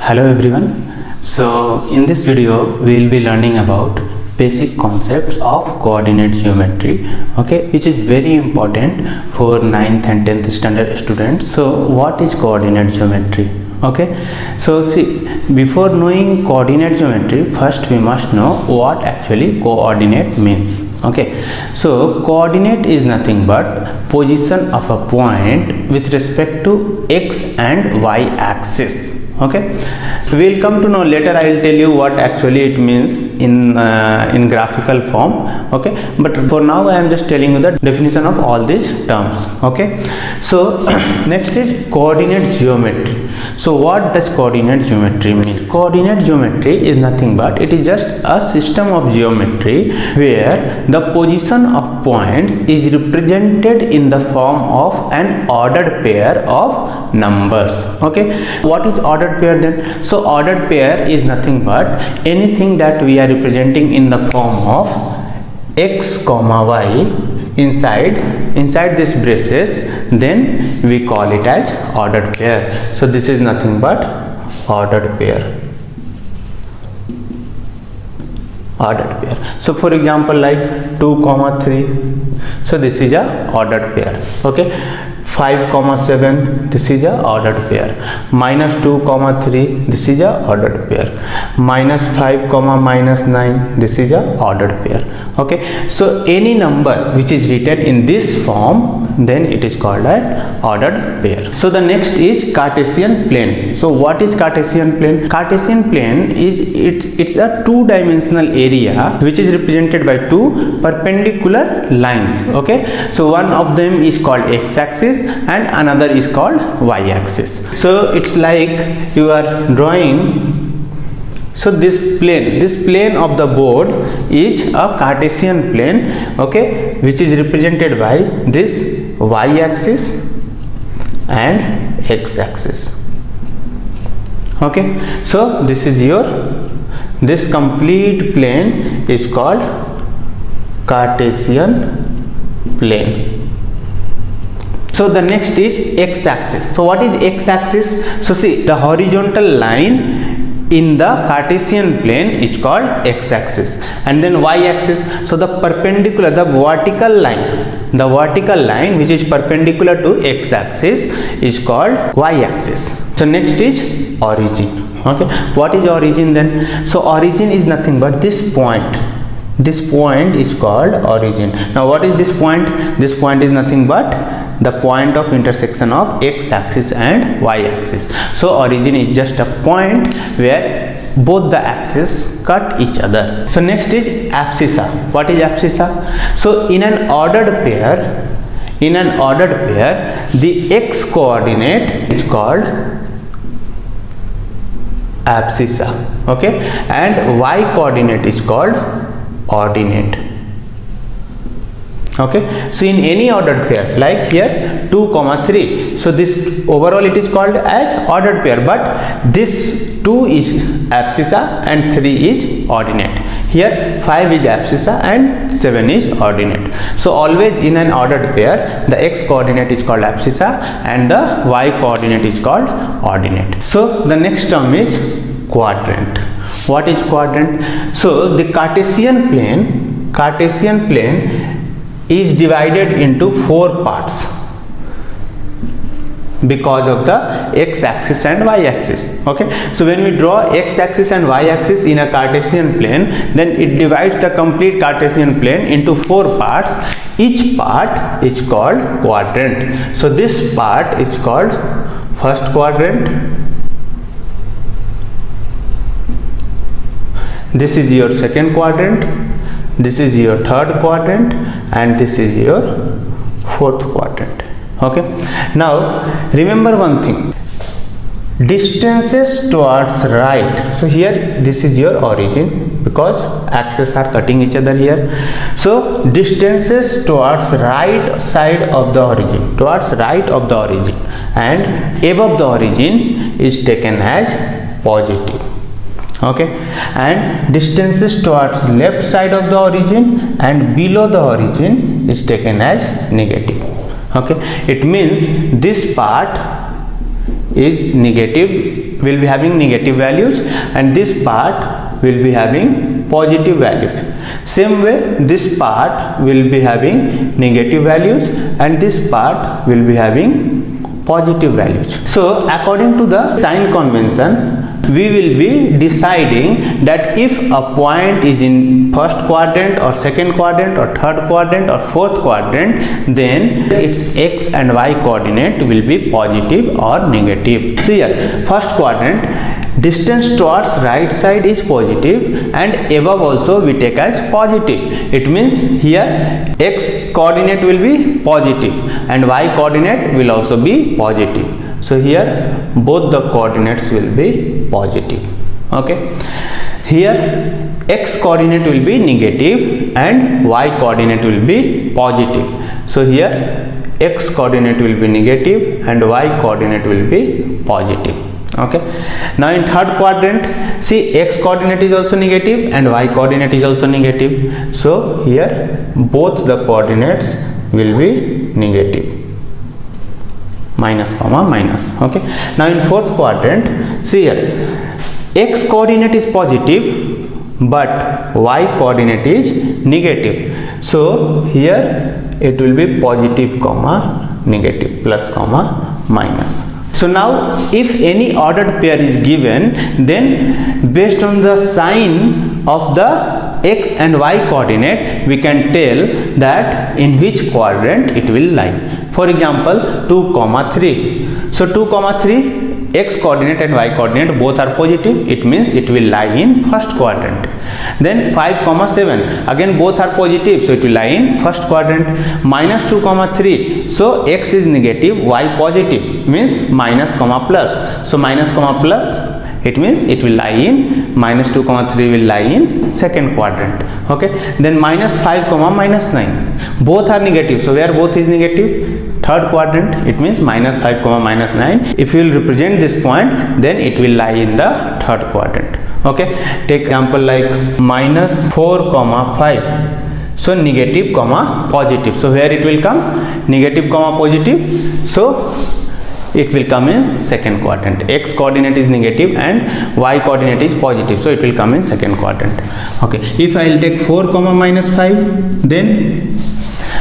Hello everyone. So in this video we will be learning about basic concepts of coordinate geometry, okay, which is very important for 9th and 10th standard students. So what is coordinate geometry? Okay, so see, before knowing coordinate geometry, first we must know what actually coordinate means. Okay, so coordinate is nothing but position of a point with respect to x and y axis. Okay, we will come to know later. I will tell you what actually it means in graphical form. Okay, but for now I am just telling you the definition of all these terms. Okay, so next is coordinate geometry. So what does coordinate geometry mean? Coordinate geometry is nothing but it is just a system of geometry where the position of points is represented in the form of an ordered pair of numbers. Okay, what is ordered pair then? So ordered pair is nothing but anything that we are representing in the form of x comma y inside this braces, then we call it as ordered pair. So this is nothing but ordered pair. So for example, like 2 comma 3, so this is a ordered pair. Okay, 5 comma 7, this is a ordered pair. Minus 2 comma 3, this is a ordered pair. Minus 5 comma minus 9, this is a ordered pair. Okay, so any number which is written in this form, then it is called an ordered pair. So the next is Cartesian plane. So what is Cartesian plane? Cartesian plane is it's a two-dimensional area which is represented by two perpendicular lines. Okay, so one of them is called x-axis and another is called y-axis. So it's like you are drawing. So this plane of the board is a Cartesian plane, okay, which is represented by this y-axis and x-axis. Okay, so this complete plane is called Cartesian plane. So the next is x-axis. So what is x-axis? So see, the horizontal line in the Cartesian plane is called x-axis, and then y-axis, so the vertical line which is perpendicular to x-axis is called y-axis. So next is origin. Okay, what is origin then? So origin is nothing but this point is called origin. Now what is this point? This point is nothing but the point of intersection of x-axis and y-axis. So origin is just a point where both the axes cut each other. So next is abscissa. What is abscissa? So in an ordered pair, the x coordinate is called abscissa. Okay, and y coordinate is called ordinate. Okay, so in any ordered pair, like here 2 comma 3, so this overall it is called as ordered pair, but this 2 is abscissa and 3 is ordinate. Here 5 is abscissa and 7 is ordinate. So always in an ordered pair, the x coordinate is called abscissa and the y coordinate is called ordinate. So the next term is quadrant. What is quadrant? So the Cartesian plane is divided into 4 parts because of the x-axis and y-axis. Okay, so when we draw x-axis and y-axis in a Cartesian plane, then it divides the complete Cartesian plane into 4 parts. Each part is called quadrant. So this part is called first quadrant, this is your second quadrant, this is your third quadrant, and this is your fourth quadrant. Okay, now remember one thing, distances towards right. So here this is your origin because axes are cutting each other here. So distances towards right side of the origin, and above the origin is taken as positive. Okay, and distances towards left side of the origin and below the origin is taken as negative. Okay, it means this part is negative, will be having negative values, and this part will be having positive values. Same way, this part will be having negative values and this part will be having positive values. So according to the sign convention, we will be deciding that if a point is in first quadrant or second quadrant or third quadrant or fourth quadrant, then its x and y coordinate will be positive or negative. See here, first quadrant, distance towards right side is positive and above also we take as positive. It means here x coordinate will be positive and y coordinate will also be positive. So here both the coordinates will be positive. Okay, here x coordinate will be negative and y coordinate will be positive. So here x coordinate will be negative and y coordinate will be positive. Okay, now in third quadrant, see x coordinate is also negative and y coordinate is also negative. So here both the coordinates will be negative, minus comma minus. Okay, now in fourth quadrant, see here, x coordinate is positive but y coordinate is negative. So here it will be positive comma negative, plus comma minus. So now if any ordered pair is given, then based on the sign of the x and y coordinate, we can tell that in which quadrant it will lie. For example, 2, 3. So 2, 3, x coordinate and y coordinate both are positive, it means it will lie in first quadrant. Then 5, 7, again both are positive, so it will lie in first quadrant. Minus 2, 3, so x is negative, y positive, means minus comma plus. So minus comma plus, it means it will lie in minus 2, 3 will lie in second quadrant. Okay, then minus 5, minus 9, both are negative, so where both is negative? Third quadrant, it means minus 5, minus 9. If you will represent this point, then it will lie in the third quadrant. Okay, take example like minus 4, 5. So negative comma positive. So where it will come? Negative comma positive. So it will come in second quadrant. X coordinate is negative and y coordinate is positive, so it will come in second quadrant. Okay, if I will take 4, minus 5, then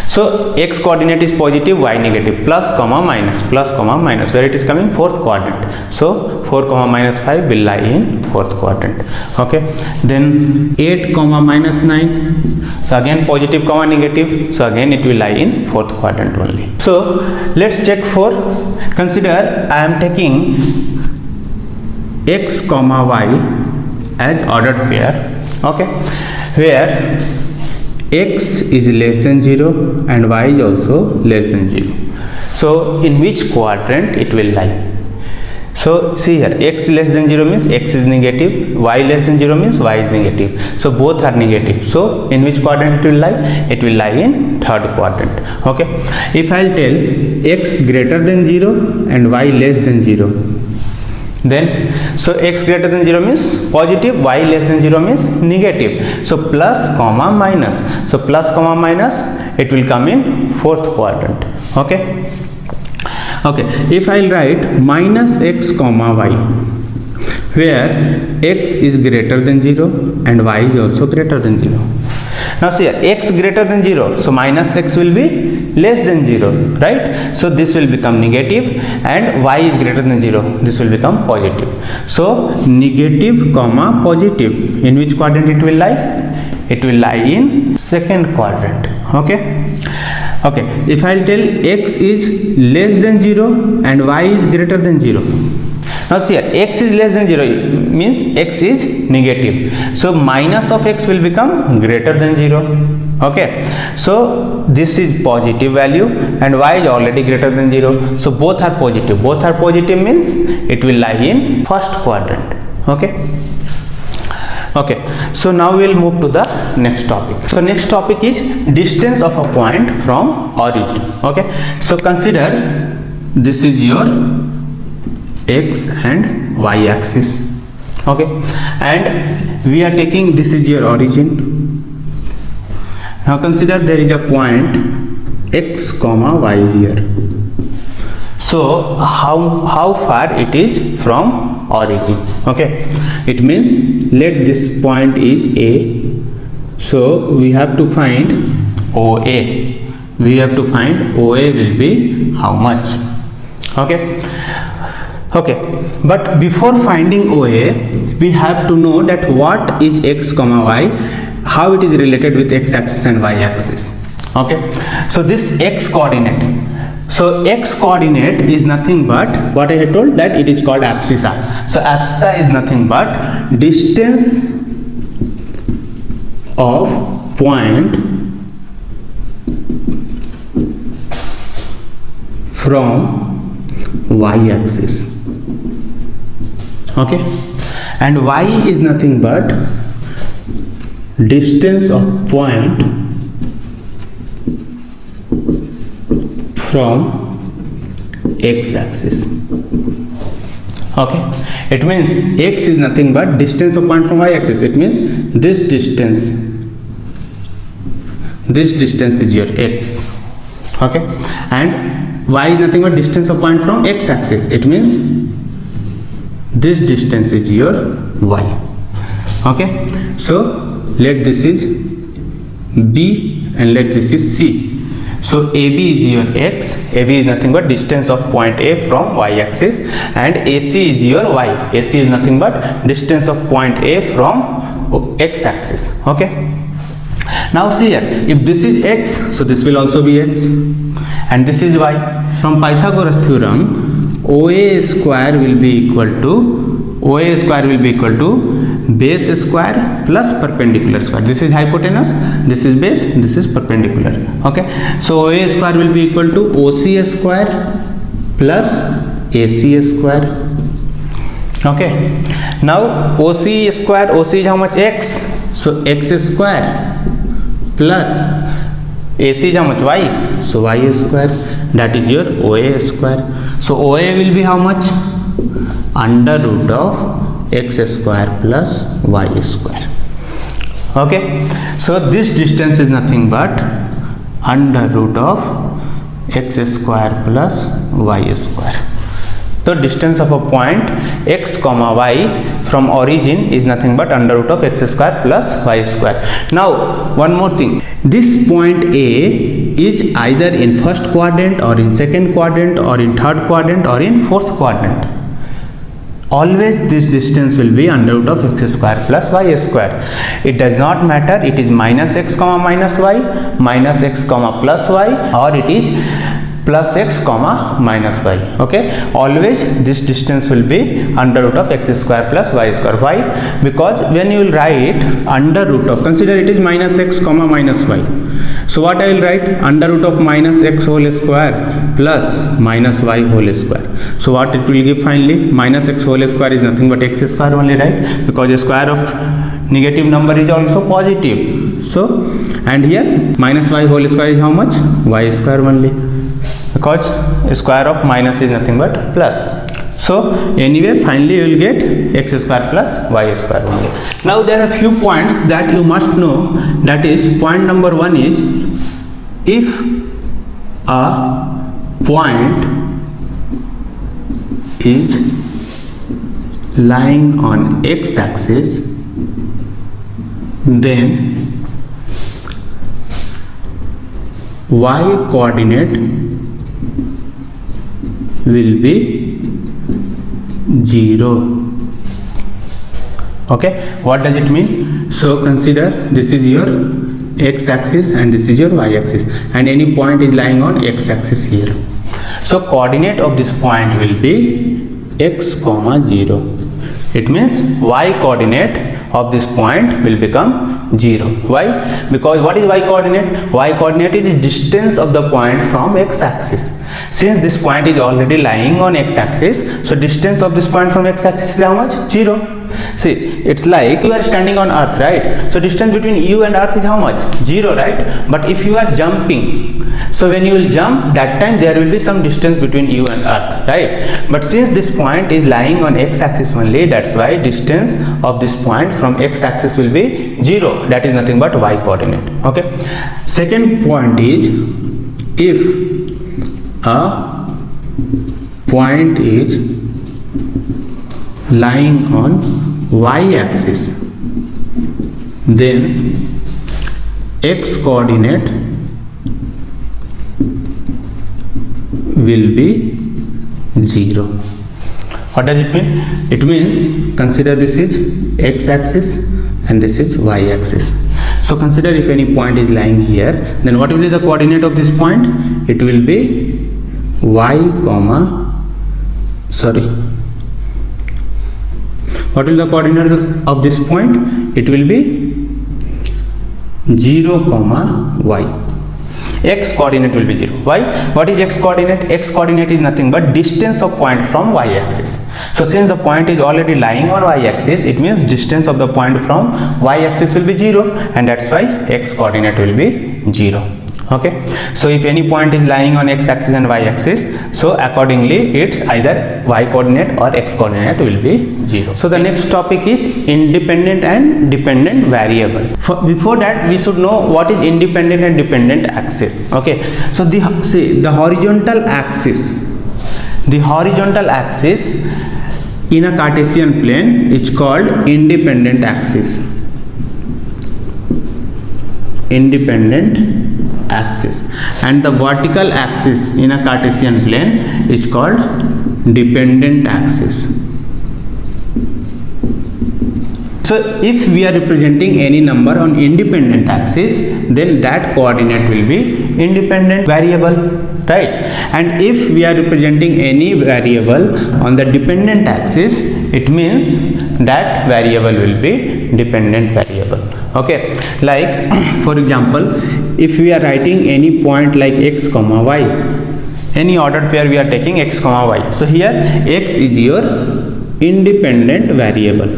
so x coordinate is positive, y negative, plus comma minus, where it is coming? Fourth quadrant. So 4, minus 5 will lie in fourth quadrant. Okay, then 8, minus 9, so again positive comma negative, so again it will lie in fourth quadrant only. So let's check for, consider I am taking x, y as ordered pair. Okay, where x is less than 0 and y is also less than 0. So in which quadrant it will lie? So see here, x less than 0 means x is negative, y less than 0 means y is negative. So both are negative. So in which quadrant it will lie? It will lie in third quadrant. Okay, if I will tell x greater than 0 and y less than 0, then so x greater than 0 means positive, y less than 0 means negative. So plus comma minus. So plus comma minus, it will come in fourth quadrant. Okay, okay, if I will write minus x, y, where x is greater than 0 and y is also greater than 0. Now see here, x greater than 0, so minus x will be less than 0, right? So this will become negative, and y is greater than 0, this will become positive. So negative comma positive, in which quadrant it will lie? It will lie in second quadrant. Okay, okay, if I will tell x is less than 0 and y is greater than 0. Now see here, x is less than 0 means x is negative, so minus of x will become greater than 0. Okay, so this is positive value and y is already greater than 0, so both are positive. Both are positive means it will lie in first quadrant. Okay, okay, so now we will move to the next topic. So next topic is distance of a point from origin. Okay, so consider this is your x and y axis. Okay, and we are taking this is your origin. Now consider there is a point x, y here. So So how far it is from origin. Okay, it means let this point is A, so we have to find OA. We have to find OA will be how much. Okay, but before finding OA, we have to know that what is x comma y, how it is related with x axis and y axis. Okay, so this x coordinate, so x coordinate is nothing but what I had told, that it is called abscissa. So abscissa is nothing but distance of point from y axis. Okay, and y is nothing but distance of point from x axis. Okay, it means x is nothing but distance of point from y axis. It means this distance is your x. Okay, and y is nothing but distance of point from x axis. It means this distance is your y. Okay, so let this is b and let this is c. So AB is your x, AB is nothing but distance of point A from y axis, and AC is your y, AC is nothing but distance of point A from x axis. Okay, now see here, if this is x, so this will also be x, and this is y. From Pythagoras theorem, OA square will be equal to base square plus perpendicular square. This is hypotenuse, this is base, this is perpendicular. Okay, so OA square will be equal to OC square plus AC square. Okay, now OC square, OC is how much? X, so x square plus AC is how much? Y, so y square, that is your OA square. So OA will be how much? Under root of x square plus y square. Okay, so this distance is nothing but under root of x square plus y square. The distance of a point x comma y from origin is nothing but under root of x square plus y square. Now one more thing, this point A is either in first quadrant or in second quadrant or in third quadrant or in fourth quadrant. Always this distance will be under root of x square plus y square. It does not matter it is minus x comma minus y, minus x comma plus y, or it is plus x comma minus y. Okay, always this distance will be under root of x square plus y square. Why? Because when you will write under root of, consider it is minus x comma minus y, so what I will write? Under root of minus x whole square plus minus y whole square. So what it will give finally? Minus x whole square is nothing but x square only, right? Because the square of negative number is also positive. So, and here minus y whole square is how much? Y square only, because square of minus is nothing but plus. So anyway finally you will get x square plus y square only. Now there are few points that you must know, that is point number 1 is, if a point is lying on x axis, then y coordinate will be 0. Okay, what does it mean? So consider this is your x axis and this is your y axis, and any point is lying on x axis here. So coordinate of this point will be x comma 0. It means y coordinate of this point will become 0. Why? Because what is y coordinate? Y coordinate is distance of the point from x axis. Since this point is already lying on x axis, so distance of this point from x axis is how much? 0. See, it's like you are standing on earth, right? So distance between you and earth is how much? 0, right? But if you are jumping, so when you will jump, that time there will be some distance between you and earth, right? But since this point is lying on x axis only, that's why distance of this point from x axis will be 0. That is nothing but y coordinate. Okay, second point is, if a point is lying on y axis, then x coordinate will be 0. What does it mean? It means consider this is x axis and this is y axis. So consider if any point is lying here, then what will be the coordinate of this point? It will be y comma, sorry, what will the coordinate of this point? It will be 0 comma y. X coordinate will be 0. Why? What is x coordinate? X coordinate is nothing but distance of point from y axis. So since the point is already lying on y axis, it means distance of the point from y axis will be 0, and that's why x coordinate will be 0. Okay, so if any point is lying on x axis and y axis, so accordingly it's either y coordinate or x coordinate will be 0. So the next topic is independent and dependent variable. Before that, we should know what is independent and dependent axis. Okay, so the horizontal axis in a Cartesian plane is called independent axis. And the vertical axis in a Cartesian plane is called dependent axis. So if we are representing any number on independent axis, then that coordinate will be independent variable, right? And if we are representing any variable on the dependent axis, it means that variable will be dependent variable. Okay, like for example, if we are writing any point like x comma y, any ordered pair we are taking x comma y, so here x is your independent variable,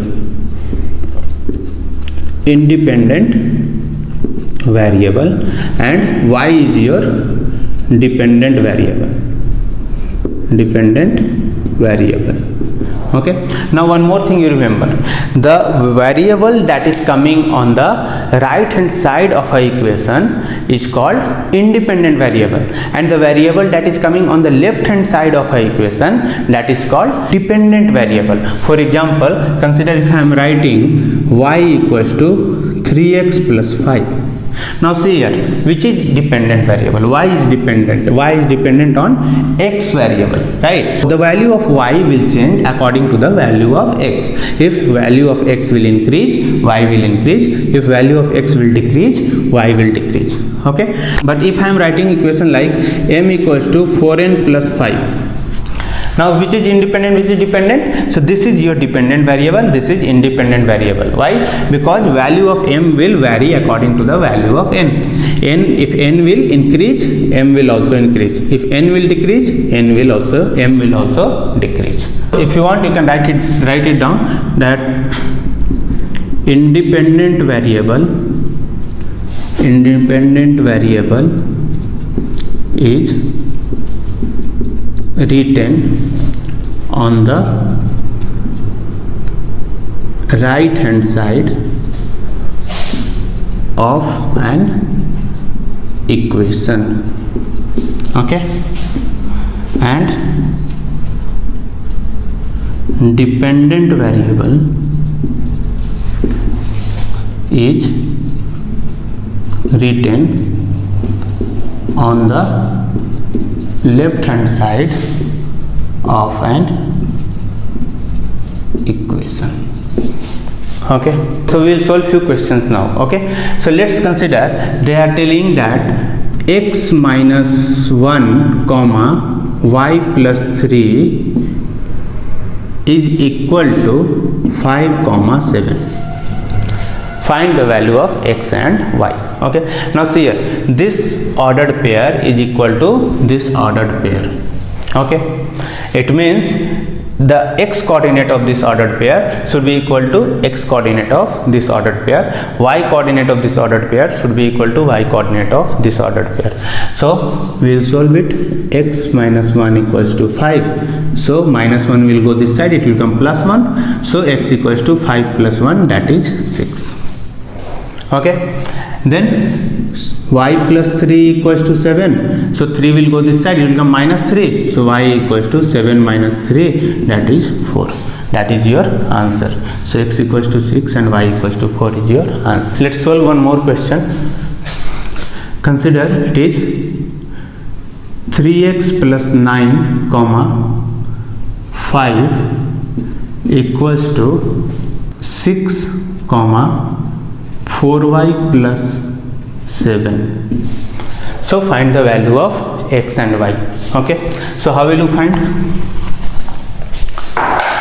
and y is your dependent variable. Okay, now one more thing you remember, the variable that is coming on the right hand side of a equation is called independent variable, and the variable that is coming on the left hand side of a equation, that is called dependent variable. For example, consider if I am writing y equals to 3x plus 5. Now see here, which is dependent variable? Y is dependent. Y is dependent on x variable, right? The value of y will change according to the value of x. If value of x will increase, y will increase. If value of x will decrease, y will decrease. Okay, but if I am writing equation like m equals to 4n plus 5, now which is independent, which is dependent? So this is your dependent variable, this is independent variable. Why? Because value of m will vary according to the value of n. If n will increase, m will also increase. If n will decrease, m will also decrease. If you want, you can write it down, that independent variable is written on the right hand side of an equation. Okay, and dependent variable is written on the left hand side of an equation. Okay, so we will solve few questions now. Okay, so let's consider they are telling that x minus 1 comma y plus 3 is equal to 5 comma 7. Find the value of x and y. Okay, now see here, this ordered pair is equal to this ordered pair. Okay, it means the x coordinate of this ordered pair should be equal to x coordinate of this ordered pair, y coordinate of this ordered pair should be equal to y coordinate of this ordered pair. So we will solve it. X minus 1 equals to 5, so minus 1 will go this side, it will come plus 1, so x equals to 5 plus 1, that is 6. Okay, then y plus 3 equals to 7, so 3 will go this side, it will become minus 3, so y equals to 7 minus 3, that is 4. That is your answer. So x equals to 6 and y equals to 4 is your answer. Let's solve one more question. Consider it is 3x plus 9 comma 5 equals to 6 comma 4y plus 7. So find the value of x and y. Okay, so how will you find?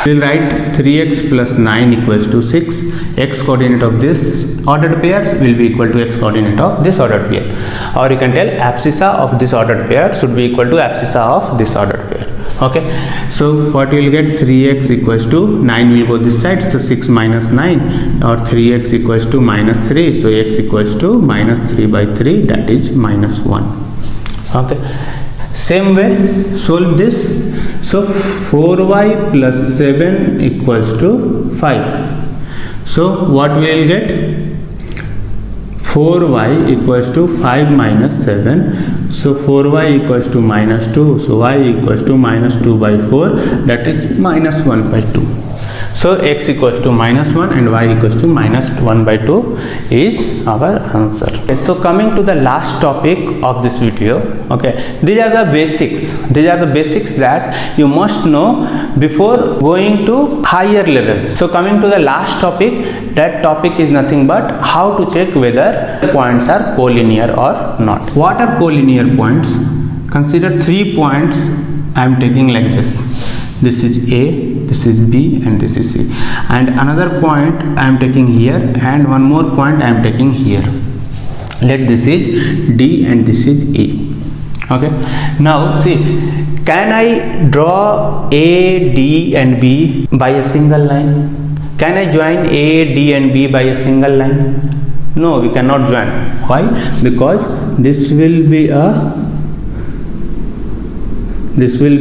We will write 3x plus 9 equals to 6. X coordinate of this ordered pair will be equal to x coordinate of this ordered pair, or you can tell abscissa of this ordered pair should be equal to abscissa of this ordered pair. Okay, so what you will get, 3x equals to 9 will go this side, so 6 minus 9, or 3x equals to minus 3, so x equals to minus 3 by 3, that is minus 1. Okay, same way solve this. So 4y plus 7 equals to 5. So what we will get? 4y equals to 5 minus 7. So 4y equals to minus 2. So y equals to minus 2 by 4, that is minus 1 by 2. So x equals to minus 1 and y equals to minus 1 by 2 is our answer. Okay, so coming to the last topic of this video. Okay, these are the basics. These are the basics that you must know before going to higher levels. So coming to the last topic, that topic is nothing but how to check whether the points are collinear or not. What are collinear points? Consider 3 points I am taking like this. This is A, this is B, and this is C, and another point I am taking here, and one more point I am taking here. Let this is D and this is E. Okay, now see, can I draw A, D and B by a single line? Can I join A, D and B by a single line? No, we cannot join. Why? Because this will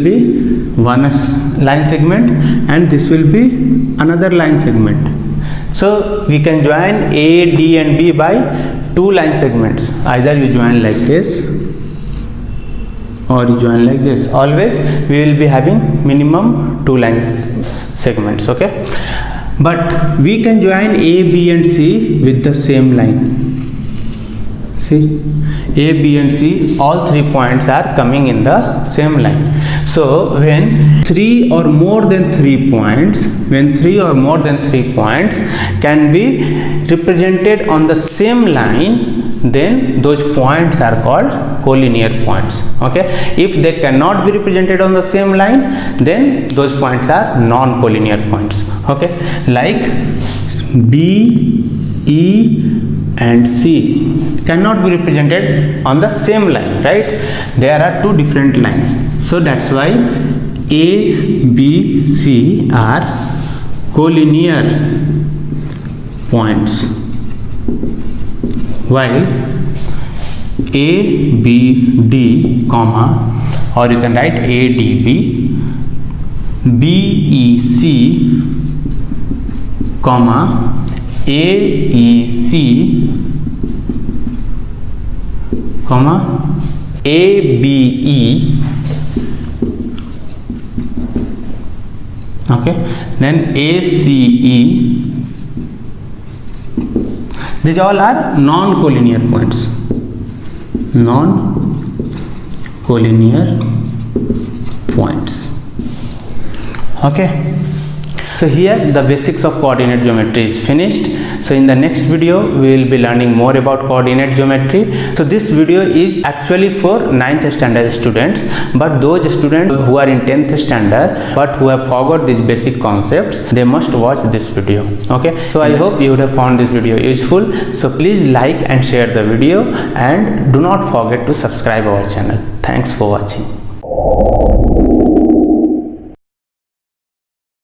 be one line segment and this will be another line segment. So we can join A, D and B by 2 line segments. Either you join like this or you join like this. Always we will be having minimum 2 line segments. Okay, but we can join A, B and C with the same line. See, A, B and C, all 3 points are coming in the same line. So when 3 or more than 3 points can be represented on the same line, then those points are called collinear points. Okay, if they cannot be represented on the same line, then those points are non-collinear points. Okay, like B, E and C cannot be represented on the same line, right? There are 2 different lines, so that's why A, B, C are collinear points, while A, B, D, comma, or you can write A, D, B, B, E, C, comma, A, E, C, comma, A, B, E. Okay, then A, C, E. These all are non-collinear points. Non-collinear points. Okay. So here the basics of coordinate geometry is finished. So in the next video we will be learning more about coordinate geometry. So this video is actually for 9th standard students, but those students who are in 10th standard but who have forgot these basic concepts, they must watch this video. Okay, so I hope you would have found this video useful. So please like and share the video, and do not forget to subscribe our channel. Thanks for watching.